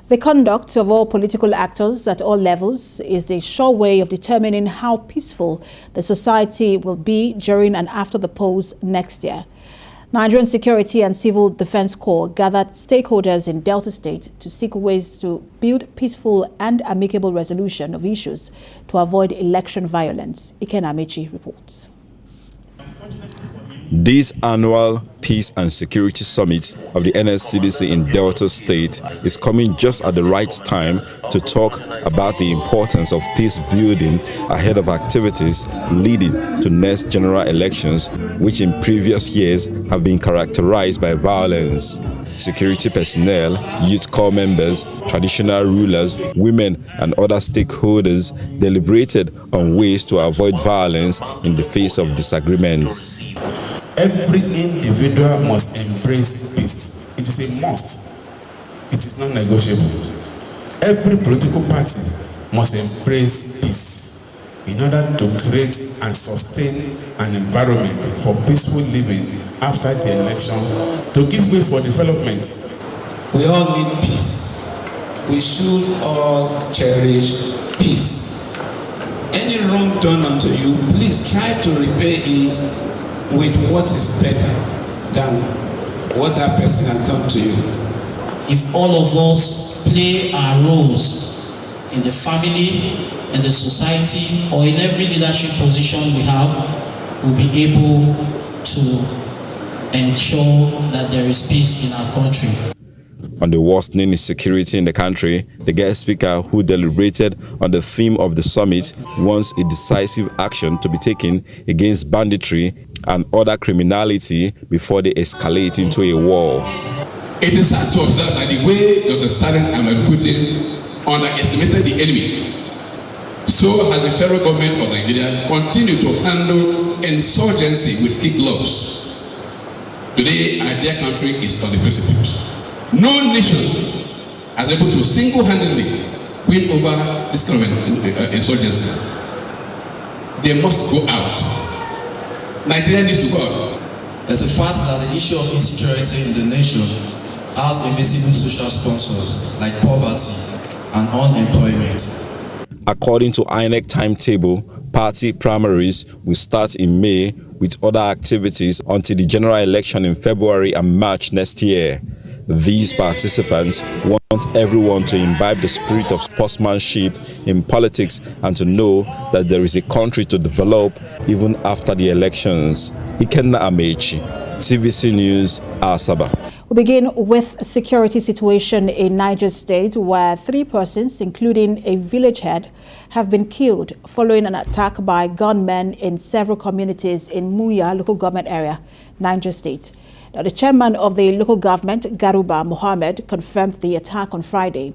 The conduct of all political actors at all levels is the sure way of determining how peaceful the society will be during and after the polls next year. Nigerian Security and Civil Defense Corps gathered stakeholders in Delta State to seek ways to build peaceful and amicable resolution of issues to avoid election violence. Amechi reports. This annual Peace and Security Summit of the NSCDC in Delta State is coming just at the right time to talk about the importance of peace building ahead of activities leading to next general elections, which in previous years have been characterized by violence. Security personnel, youth corps members, traditional rulers, women and other stakeholders deliberated on ways to avoid violence in the face of disagreements. Every individual must embrace peace. It is a must. It is non-negotiable. Every political party must embrace peace in order to create and sustain an environment for peaceful living after the election, to give way for development. We all need peace. We should all cherish peace. Any wrong done unto you, please try to repay it with what is better than what that person has done to you. If all of us play our roles in the family, in the society, or in every leadership position we have, we'll be able to ensure that there is peace in our country. On the worsening insecurity in the country, the guest speaker who deliberated on the theme of the summit wants a decisive action to be taken against banditry and other criminality before they escalate into a war. It is sad to observe that the way Dr. Stalin and Putin underestimated the enemy, so has the federal government of Nigeria continued to handle insurgency with kid gloves. Today, our dear country is on the precipice. No nation is able to single-handedly win over this kind of insurgency. They must go out. Nigeria needs to go out. There's a fact that the issue of insecurity in the nation has invisible social sponsors like poverty and unemployment. According to INEC timetable, party primaries will start in May with other activities until the general election in February and March next year. These participants want everyone to imbibe the spirit of sportsmanship in politics and to know that there is a country to develop even after the elections. Amechi, TVC News, ASABA. We begin with a security situation in Niger State where 3 persons, including a village head, have been killed following an attack by gunmen in several communities in Muya local government area, Niger State. Now, the chairman of the local government, Garuba Mohammed, confirmed the attack on Friday.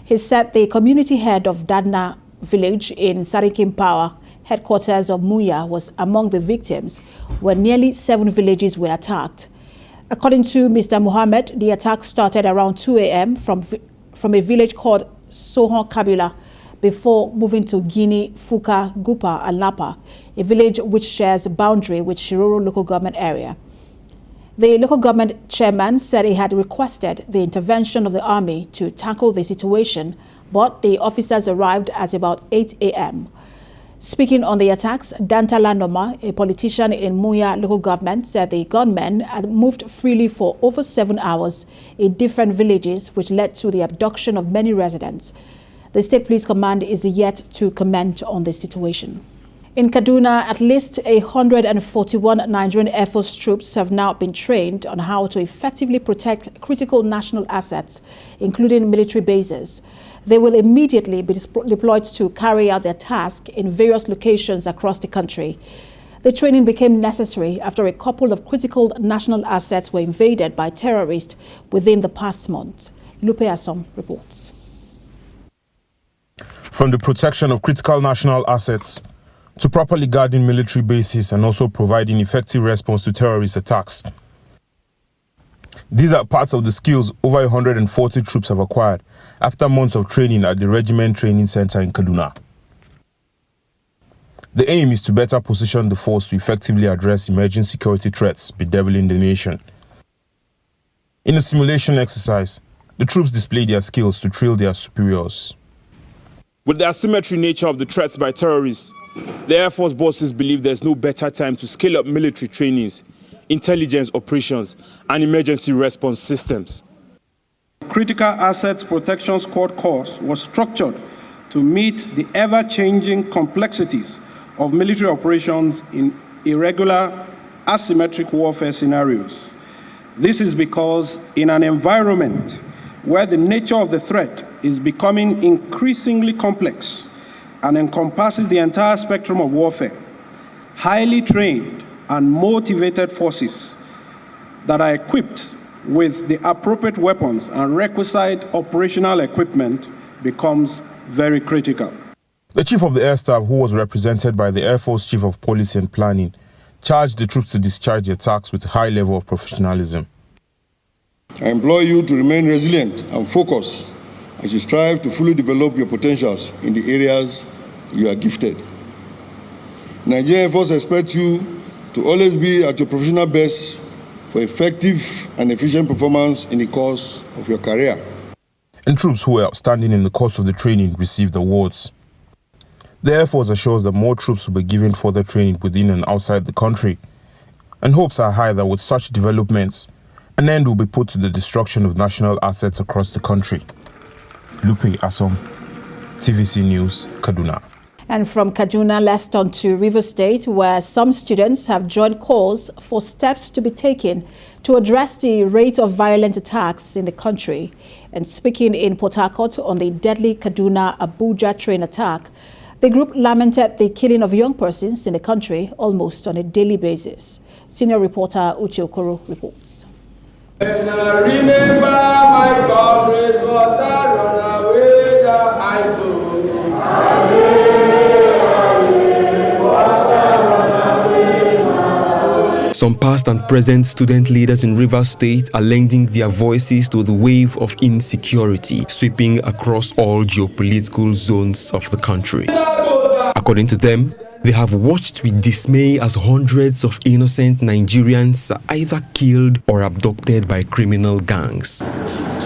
He said the community head of Dadna village in Sarikin Power, headquarters of Muya, was among the victims when nearly 7 villages were attacked. According to Mr. Mohammed, the attack started around 2 a.m. from a village called Sohon Kabila before moving to Guinea, Fuka, Gupa, and Lapa, a village which shares a boundary with Shiroro local government area. The local government chairman said he had requested the intervention of the army to tackle the situation, but the officers arrived at about 8 a.m. Speaking on the attacks, Danta Landoma, a politician in Muya local government, said the gunmen had moved freely for over 7 hours in different villages, which led to the abduction of many residents. The State Police Command is yet to comment on the situation. In Kaduna, at least 141 Nigerian Air Force troops have now been trained on how to effectively protect critical national assets, including military bases. They will immediately be deployed to carry out their task in various locations across the country. The training became necessary after a couple of critical national assets were invaded by terrorists within the past month. ASOM reports. From the protection of critical national assets to properly guarding military bases and also providing effective response to terrorist attacks. These are parts of the skills over 140 troops have acquired after months of training at the Regiment Training Center in Kaduna. The aim is to better position the force to effectively address emerging security threats bedeviling the nation. In a simulation exercise, the troops display their skills to thrill their superiors. With the asymmetry nature of the threats by terrorists, the Air Force bosses believe there's no better time to scale up military trainings, intelligence operations, and emergency response systems. Critical Assets Protection Squad course was structured to meet the ever-changing complexities of military operations in irregular, asymmetric warfare scenarios. This is because in an environment where the nature of the threat is becoming increasingly complex and encompasses the entire spectrum of warfare, highly trained and motivated forces that are equipped with the appropriate weapons and requisite operational equipment becomes very critical. The Chief of the Air Staff, who was represented by the Air Force Chief of Policy and Planning, charged the troops to discharge their tasks with a high level of professionalism. I implore you to remain resilient and focused as you strive to fully develop your potentials in the areas you are gifted. Nigerian Air Force expects you to always be at your professional best for effective and efficient performance in the course of your career. And troops who were outstanding in the course of the training received awards. The Air Force assures that more troops will be given further training within and outside the country, and hopes are high that with such developments, an end will be put to the destruction of national assets across the country. Lupe, ASOM, TVC News, Kaduna. And from Kaduna, let's turn to Rivers State, where some students have joined calls for steps to be taken to address the rate of violent attacks in the country. And speaking in Port Harcourt on the deadly Kaduna-Abuja train attack, the group lamented the killing of young persons in the country almost on a daily basis. Senior reporter Uche Okoro reports. And I remember my comrades, but I run away that I do. Some past and present student leaders in Rivers State are lending their voices to the wave of insecurity sweeping across all geopolitical zones of the country. According to them, they have watched with dismay as hundreds of innocent Nigerians are either killed or abducted by criminal gangs.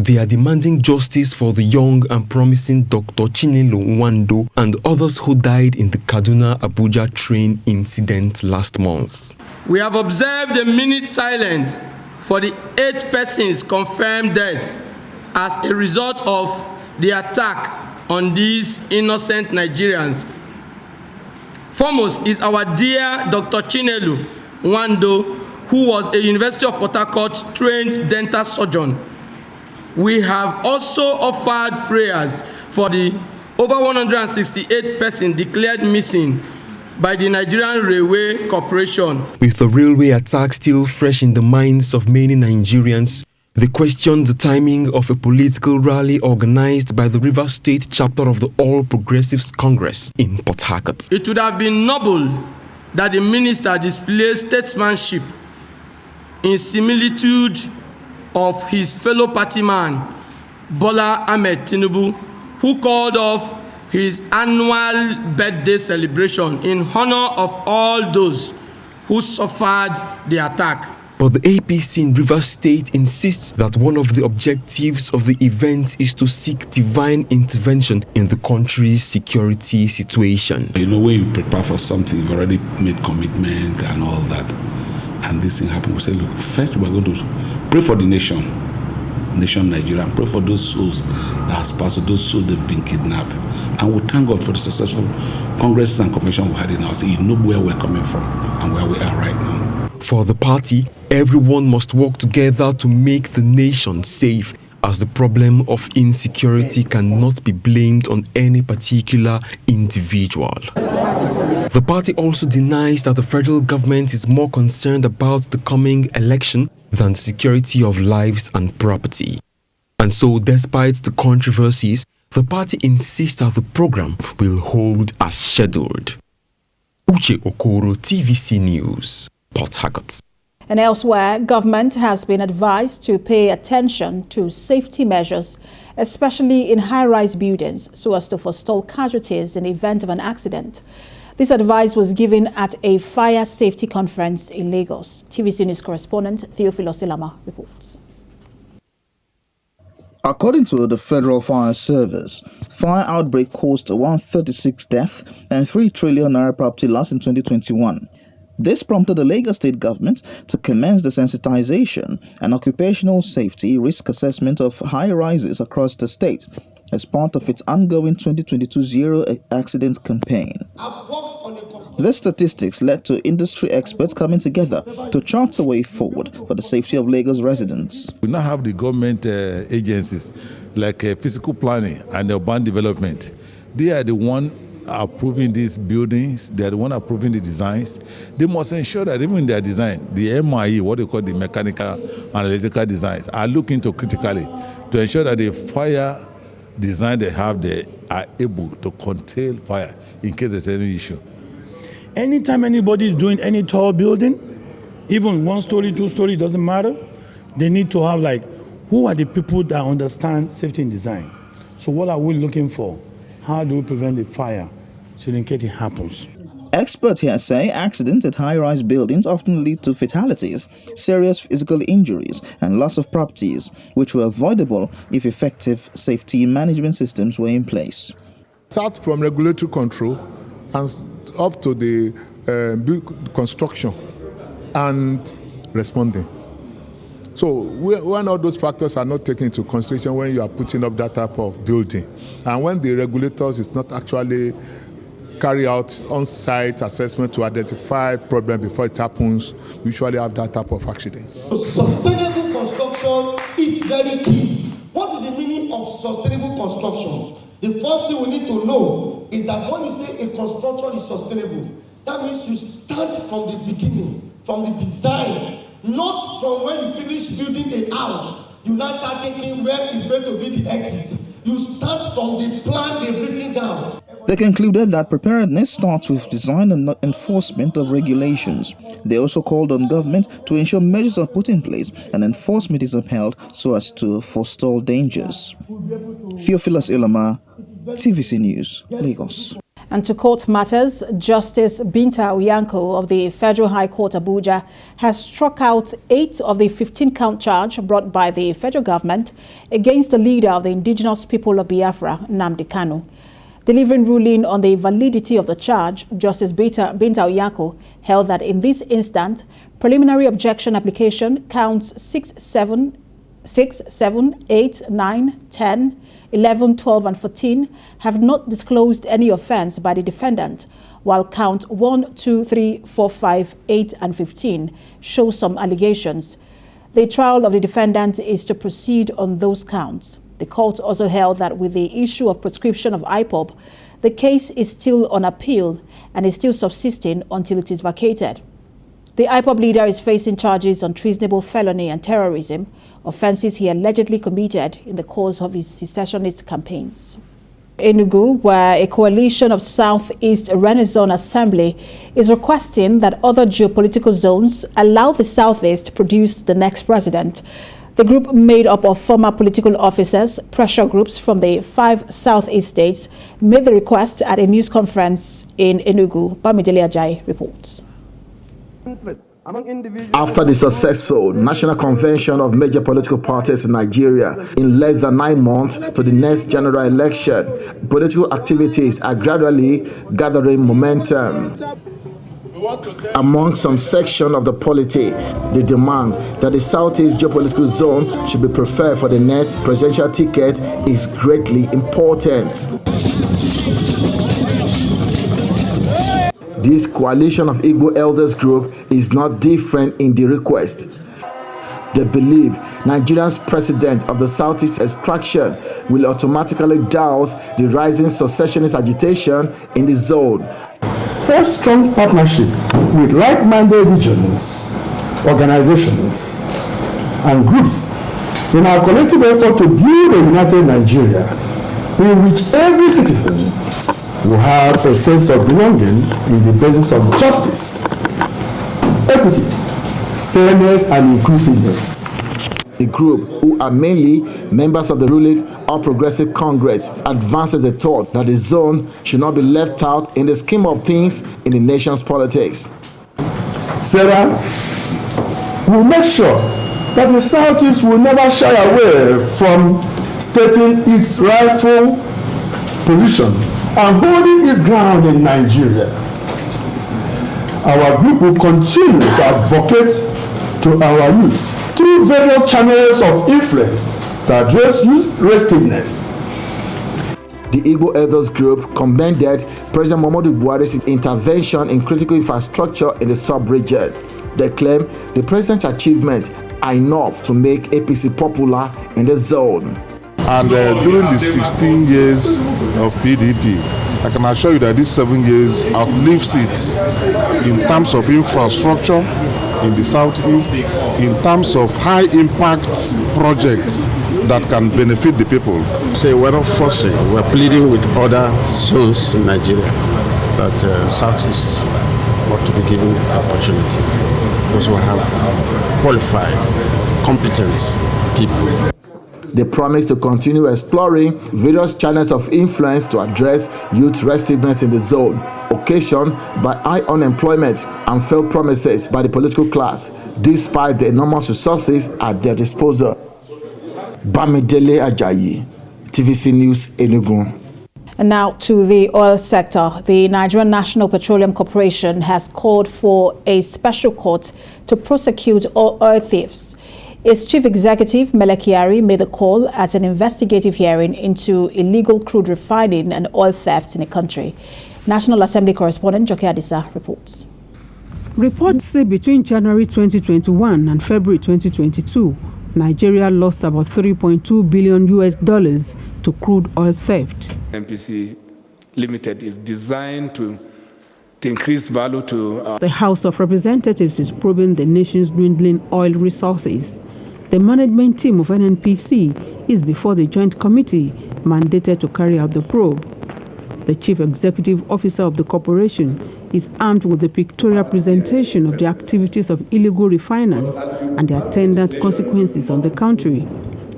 They are demanding justice for the young and promising Dr. CHINELO NWANDO and others who died in the Kaduna-Abuja train incident last month. We have observed a minute silence for the 8 persons confirmed dead as a result of the attack on these innocent Nigerians. Foremost is our dear Dr. CHINELO NWANDO, who was a University of Port Harcourt trained dental surgeon. We have also offered prayers for the over 168 persons declared missing by the Nigerian Railway Corporation. With the railway attack still fresh in the minds of many Nigerians, they questioned the timing of a political rally organized by the Rivers State chapter of the All Progressives Congress in Port Harcourt. It would have been noble that the minister displays statesmanship in similitude of his fellow party man, Bola Ahmed Tinubu, who called off his annual birthday celebration in honor of all those who suffered the attack. But the APC in Rivers State insists that one of the objectives of the event is to seek divine intervention in the country's security situation. You know, when you prepare for something, you've already made commitment and all that, and this thing happened, we say, look, first we're going to pray for the nation Nigeria, and pray for those souls that has passed, those souls that have been kidnapped. And we thank God for the successful congresses and convention we had in our state. You know where we're coming from and where we are right now. For the party, everyone must work together to make the nation safe, as the problem of insecurity cannot be blamed on any particular individual. The party also denies that the federal government is more concerned about the coming election than the security of lives and property. And so, despite the controversies, the party insists that the program will hold as scheduled. Uche Okoro, TVC News, Port Harcourt. And elsewhere, government has been advised to pay attention to safety measures, especially in high-rise buildings, so as to forestall casualties in the event of an accident. This advice was given at a fire safety conference in Lagos. TVC News correspondent Theophilus Ilama reports. According to the Federal Fire Service, fire outbreak caused 136 deaths and 3 trillion naira property loss in 2021. This prompted the Lagos state government to commence the sensitization and occupational safety risk assessment of high-rises across the state as part of its ongoing 2022 Zero Accident campaign. These statistics led to industry experts coming together to chart a way forward for the safety of Lagos residents. We now have the government agencies like physical planning and urban development. They are the one approving these buildings, they are the one approving the designs. They must ensure that even in their design, the MIE, what they call the mechanical and electrical designs, are looked into critically to ensure that the fire design they have, they are able to contain fire in case there's any issue. Anytime anybody is doing any tall building, even 1 story, 2 story, doesn't matter, they need to have who are the people that understand safety and design? So what are we looking for? How do we prevent the fire so in case it happens? Experts here say accidents at high-rise buildings often lead to fatalities, serious physical injuries, and loss of properties, which were avoidable if effective safety management systems were in place. Start from regulatory control and up to the construction and responding. So when all those factors are not taken into consideration when you are putting up that type of building, and when the regulators is not actually carry out on-site assessment to identify problem before it happens, we usually have that type of accidents. Sustainable construction is very key. What is the meaning of sustainable construction? The first thing we need to know is that when you say a construction is sustainable, that means you start from the beginning, from the design, not from when you finish building a house. You now start thinking where is going to be the exit. You start from the plan they've written down. They concluded that preparedness starts with design and enforcement of regulations. They also called on government to ensure measures are put in place and enforcement is upheld so as to forestall dangers. Theophilus Ilama, TVC News, Lagos. And to court matters, Justice Binta Uyanko of the Federal High Court Abuja has struck out 8 of the 15-count charge brought by the federal government against the leader of the indigenous people of Biafra, Nnamdi Kanu. Delivering ruling on the validity of the charge, Justice Binta Uyanko held that in this instance, preliminary objection application counts 6, 7, 8, 9, 10, 11, 12, and 14 have not disclosed any offense by the defendant, while count 1, 2, 3, 4, 5, 8, and 15 show some allegations. The trial of the defendant is to proceed on those counts. The court also held that with the issue of prescription of IPOB, the case is still on appeal and is still subsisting until it is vacated. The IPOB leader is facing charges on treasonable felony and terrorism, offenses he allegedly committed in the course of his secessionist campaigns. Enugu, where a coalition of Southeast Renaissance Assembly is requesting that other geopolitical zones allow the Southeast to produce the next president. The group, made up of former political officers, pressure groups from the 5 Southeast states, made the request at a news conference in Enugu. Bamidele Ajayi reports. After the successful national convention of major political parties in Nigeria in less than 9 months to the next general election, political activities are gradually gathering momentum. Among some section of the polity, they demand that the Southeast geopolitical zone should be preferred for the next presidential ticket is greatly important. This coalition of Igbo elders group is not different in the request. They believe Nigeria's president of the Southeast extraction will automatically douse the rising secessionist agitation in the zone. First, strong partnership with like-minded regions, organizations, and groups in our collective effort to build a united Nigeria in which every citizen will have a sense of belonging in the basis of justice, equity, fairness, and inclusiveness. The group, who are mainly members of the ruling All Progressive Congress, advances the thought that the zone should not be left out in the scheme of things in the nation's politics. Sarah will make sure that the Southeast will never shy away from stating its rightful position and holding its ground in Nigeria. Our group will continue to advocate to our youth through various channels of influence to address youth restiveness. The Igbo Elders Group commended President Muhammadu Buhari's intervention in critical infrastructure in the sub-region. They claim the president's achievements are enough to make APC popular in the zone. And during the 16 years of PDP, I can assure you that these 7 years outlives it in terms of infrastructure in the southeast, in terms of high-impact projects that can benefit the people. So we're not forcing, we're pleading with other zones in Nigeria that southeast ought to be given the opportunity because we have qualified, competent people. They promise to continue exploring various channels of influence to address youth restiveness in the zone, occasioned by high unemployment and failed promises by the political class, despite the enormous resources at their disposal. Bamidele Ajayi, TVC News, Enugu. And now to the oil sector. The Nigerian National Petroleum Corporation has called for a special court to prosecute all oil thieves. Its chief executive, Mele Kyari, made the call at an investigative hearing into illegal crude refining and oil theft in the country. National Assembly correspondent Joke Adisa reports. Reports say between January 2021 and February 2022, Nigeria lost about $3.2 billion to crude oil theft. MPC Limited is designed to increase value to... The House of Representatives is probing the nation's dwindling oil resources. The management team of NNPC is before the Joint Committee mandated to carry out the probe. The Chief Executive Officer of the corporation is armed with the pictorial presentation of the activities of illegal refiners and the attendant consequences on the country.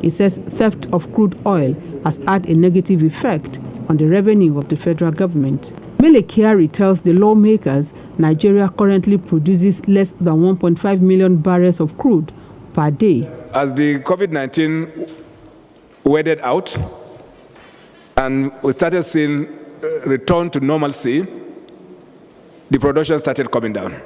He says theft of crude oil has had a negative effect on the revenue of the federal government. Mele Kyari tells the lawmakers Nigeria currently produces less than 1.5 million barrels of crude per day. As the COVID-19 weathered out and we started seeing return to normalcy, the production started coming down.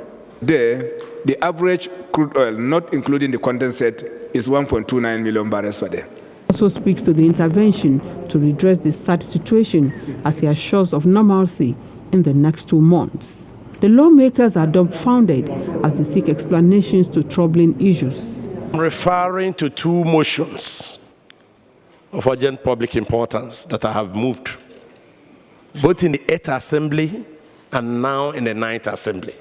There, the average crude oil, not including the condensate, is 1.29 million barrels per day. Also speaks to the intervention to redress the sad situation as he assures of normalcy in the next 2 months. The lawmakers are dumbfounded as they seek explanations to troubling issues. I'm referring to 2 motions of urgent public importance that I have moved, both in the 8th Assembly and now in the 9th Assembly.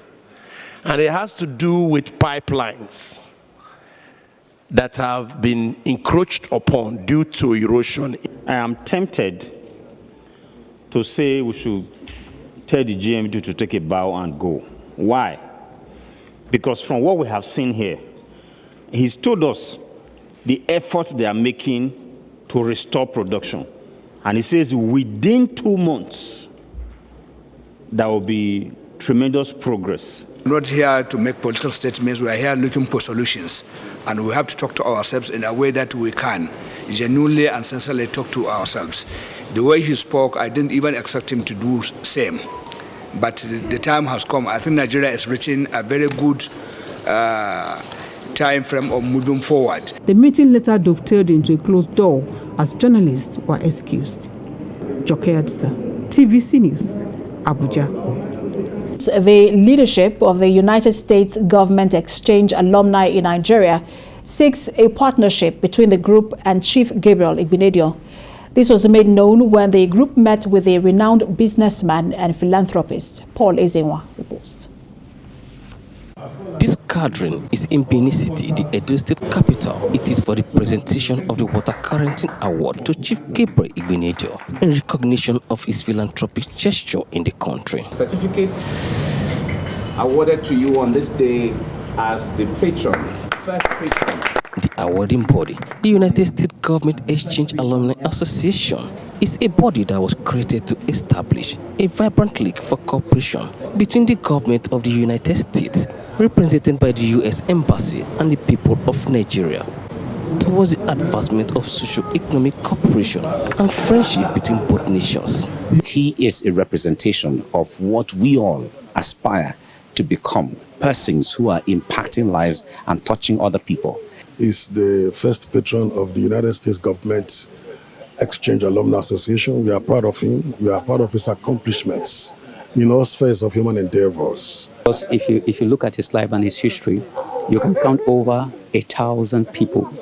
And it has to do with pipelines that have been encroached upon due to erosion. I am tempted to say we should tell the GMD to take a bow and go. Why? Because from what we have seen here, he's told us the effort they are making to restore production. And he says within 2 months, there will be tremendous progress. We're not here to make political statements. We are here looking for solutions. And we have to talk to ourselves in a way that we can genuinely and sincerely talk to ourselves. The way he spoke, I didn't even expect him to do the same. But the time has come. I think Nigeria is reaching a very good time frame of moving forward. The meeting later dovetailed into a closed door as journalists were excused. Joke Adisa, TVC News, Abuja. The leadership of the United States Government Exchange Alumni in Nigeria seeks a partnership between the group and Chief Gabriel Igbenedion. This was made known when the group met with a renowned businessman and philanthropist. Paul Ezenwa reports. This gathering is in Benin City, the Edo State capital. It is for the presentation of the Water Currenting Award to Chief Gabriel Igbenedion in recognition of his philanthropic gesture in the country. Certificate awarded to you on this day as the patron, first patron. The awarding body, the United States Government Exchange Alumni Association, is a body that was created to establish a vibrant league for cooperation between the government of the United States, represented by the U.S. Embassy, and the people of Nigeria. towards the advancement of socio-economic cooperation and friendship between both nations. He is a representation of what we all aspire to become, persons who are impacting lives and touching other people. He's the first patron of the United States government Exchange Alumni Association. We are proud of him. We are proud of his accomplishments in all spheres of human endeavors. Because if you look at his life and his history, you can count over 1,000 people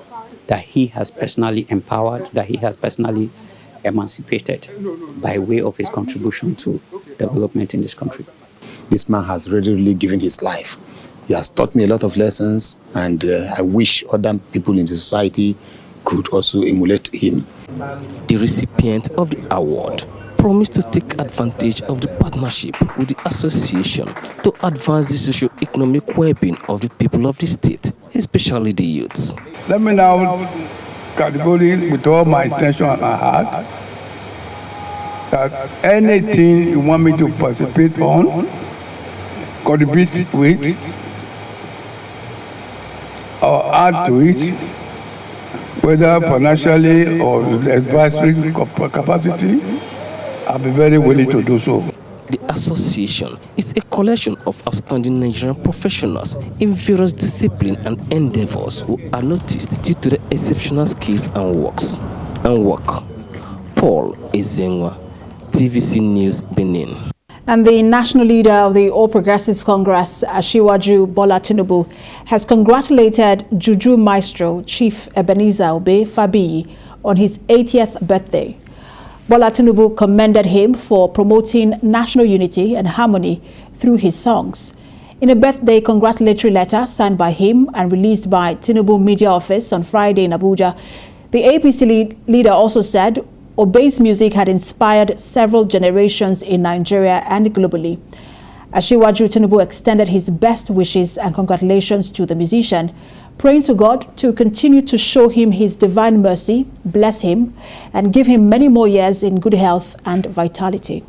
that he has personally empowered, that he has personally emancipated by way of his contribution to development in this country. This man has really given his life. He has taught me a lot of lessons, and I wish other people in the society could also emulate him. The recipient of the award promised to take advantage of the partnership with the association to advance the socio-economic well-being of the people of the state, especially the youths. Let me now categorically, with all my intention and my heart, that anything you want me to participate on, contribute with, or add to it, whether financially or advisory capacity, I'll be very willing to do so. The association is a collection of outstanding Nigerian professionals in various disciplines and endeavors who are noticed due to their exceptional skills and work. Paul Ezenwa, TVC News, Benin. And the national leader of the All Progressives Congress, Asiwaju Bola Tinubu, has congratulated Juju Maestro Chief Ebenezer Obey Fabiyi on his 80th birthday. Bola Tinubu commended him for promoting national unity and harmony through his songs. In a birthday congratulatory letter signed by him and released by Tinubu Media Office on Friday in Abuja, the APC leader also said Obey's music had inspired several generations in Nigeria and globally. Asiwaju Tinubu extended his best wishes and congratulations to the musician, praying to God to continue to show him his divine mercy, bless him, and give him many more years in good health and vitality.